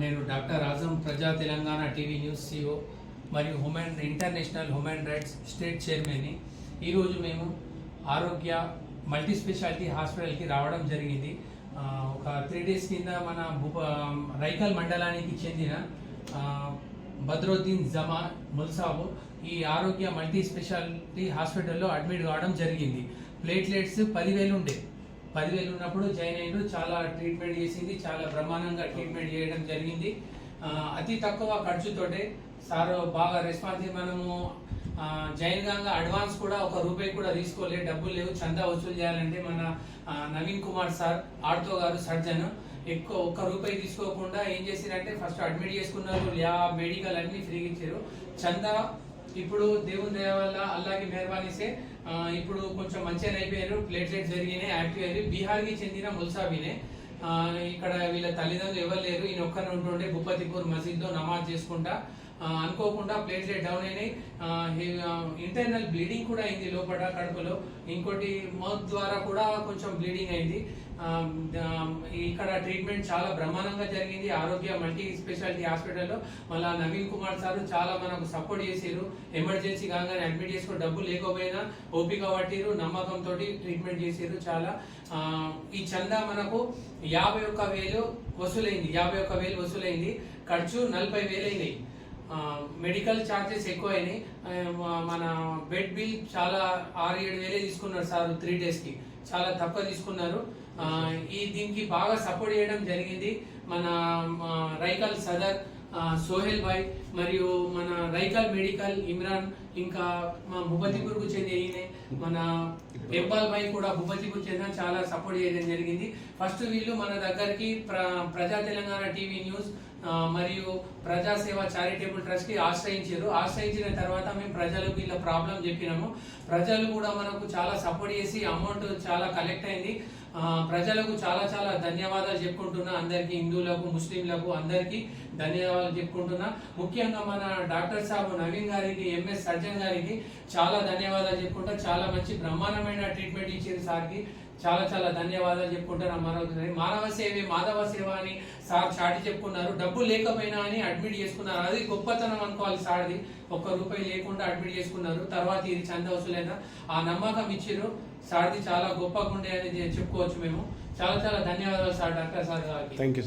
నేను డాక్టర్ ఆజం ప్రజా Telangana TV news CO మరియు ఇంటర్నేషనల్ హ్యూమన్ రైట్స్ స్టేట్ చైర్మన్ని. ఈరోజు మేము ఆరోగ్య మల్టీ స్పెషాలిటీ హాస్పిటల్కి రావడం జరిగింది. ఒక 3 days కింద మన రైకల్ మండలానికి చెందిన బద్రుద్దీన్ జమా ముల్సాబు ఈ ఆరోగ్య మల్టీ స్పెషాలిటీ హాస్పిటల్లో అడ్మిట్ కావడం జరిగింది. ప్లేట్లెట్స్ 10,000 ఉండే. 10,000 ఉన్నప్పుడు జాయిన్ అయ్యిండు. చాలా ట్రీట్మెంట్ చేసింది, చాలా బ్రహ్మాండంగా ట్రీట్మెంట్ చేయడం జరిగింది. అతి తక్కువ ఖర్చుతోటే సార్ బాగా రెస్పాన్స్. మనము జాయిన్ కాగా అడ్వాన్స్ కూడా ₹1 కూడా తీసుకోలేదు, డబ్బులు లేవు. చందా వసూలు చేయాలంటే మన నవీన్ కుమార్ సార్ ఆర్తో గారు సర్జన్ ఎక్కువ ₹1 తీసుకోకుండా ఏం చేసిరంటే ఫస్ట్ అడ్మిట్ చేసుకున్నారు. మెడికల్ అన్ని ఫ్రీగా ఇచ్చారు. చందా ఇప్పుడు దేవుని దయ వల్ల అల్లాకి మెహర్బానీసే ఇప్పుడు కొంచెం మంచిగా అయిపోయారు. ప్లేట్లెట్స్ జరిగినాయి, యాక్టివ్ అయ్యారు. బీహార్కి చెందిన ముల్సాబీనే. ఇక్కడ వీళ్ళ తల్లిదండ్రులు ఎవరు లేరు. ఈయన ఒక్కరిని ఉంటుండే భూపతిపూర్ మసీద్లో నమాజ్ చేసుకుంటా. అనుకోకుండా ప్లేట్లెట్ డౌన్ అయినాయి. ఇంటర్నల్ బ్లీడింగ్ కూడా అయింది లోపల కడుపులో. ఇంకోటి మౌత్ ద్వారా కూడా కొంచెం బ్లీడింగ్ అయింది. ఇక్కడ ట్రీట్మెంట్ చాలా బ్రహ్మాండంగా జరిగింది ఆరోగ్య మల్టీ స్పెషాలిటీ హాస్పిటల్లో. మళ్ళీ నవీన్ కుమార్ సార్ చాలా మనకు సపోర్ట్ చేసారు. ఎమర్జెన్సీ కాగానే అడ్మిట్ చేసుకుని డబ్బులు లేకపోయినా ఓపిక పట్టిరు, నమ్మకంతో ట్రీట్మెంట్ చేసారు. చాలా ఈ చందా మనకు 51,000 వసూలైంది. 51,000 వసూలైంది. ఖర్చు 40,000 అయినాయి. మెడికల్ ఛార్జెస్ ఎక్కువ అయినాయి. మన బెడ్ బిల్ చాలా 6-7 తీసుకున్నారు సార్ 3 daysకి. చాలా తక్కువ తీసుకున్నారు. దీనికి బాగా సపోర్ట్ చేయడం జరిగింది మన రైకల్ సదర్ సోహెల్ భాయ్ మరియు మన రైకల్ మెడికల్ ఇమ్రాన్, ఇంకా మా భూపతిపూర్కు చెందిన మన ఇక్బాల్ భాయ్ కూడా భూపతిపూర్ చెందిన చాలా సపోర్ట్ చేయడం జరిగింది. ఫస్ట్ వీళ్ళు మన దగ్గరికి ప్రజా తెలంగాణ టీవీ న్యూస్ మరియు ప్రజాసేవ చారిటబుల్ ట్రస్ట్ కి ఆశ్రయించారు. ఆశ్రయించిన తర్వాత మేము ప్రజలకు వీళ్ళ ప్రాబ్లం చెప్పినాము. ప్రజలు కూడా మనకు చాలా సపోర్ట్ చేసి అమౌంట్ చాలా కలెక్ట్ అయింది. ప్రజలకు చాలా చాలా ధన్యవాదాలు చెప్పుకుంటున్నా. అందరికి, హిందువులకు, ముస్లింలకు అందరికి ధన్యవాదాలు చెప్పుకుంటున్నా. ముఖ్యంగా మన డాక్టర్ సాబ్ నవీన్ గారికి, ఎంఎస్ సర్జన్ గారికి చాలా ధన్యవాదాలు చెప్పుకుంటా. చాలా మంచి బ్రహ్మాండమైన ట్రీట్మెంట్ ఇచ్చింది సార్కి. చాలా చాలా ధన్యవాదాలు చెప్పుకుంటారు. మరొకసారి మానవ సేవే మాధవ సేవ అని సార్ చాటి చెప్పుకున్నారు. డబ్బులు లేకపోయినా అని అడ్మిట్ చేసుకున్నారు. అది గొప్పతనం అనుకోవాలి సార్ది. ₹1 లేకుండా అడ్మిట్ చేసుకున్నారు. తర్వాత ఇది చంద వసూలైనా ఆ నమ్మకం ఇచ్చారు. సార్ది చాలా గొప్పగా ఉండే అని చెప్పుకోవచ్చు మేము. చాలా చాలా ధన్యవాదాలు సార్ డాక్టర్ సార్ గారికి. Thank you.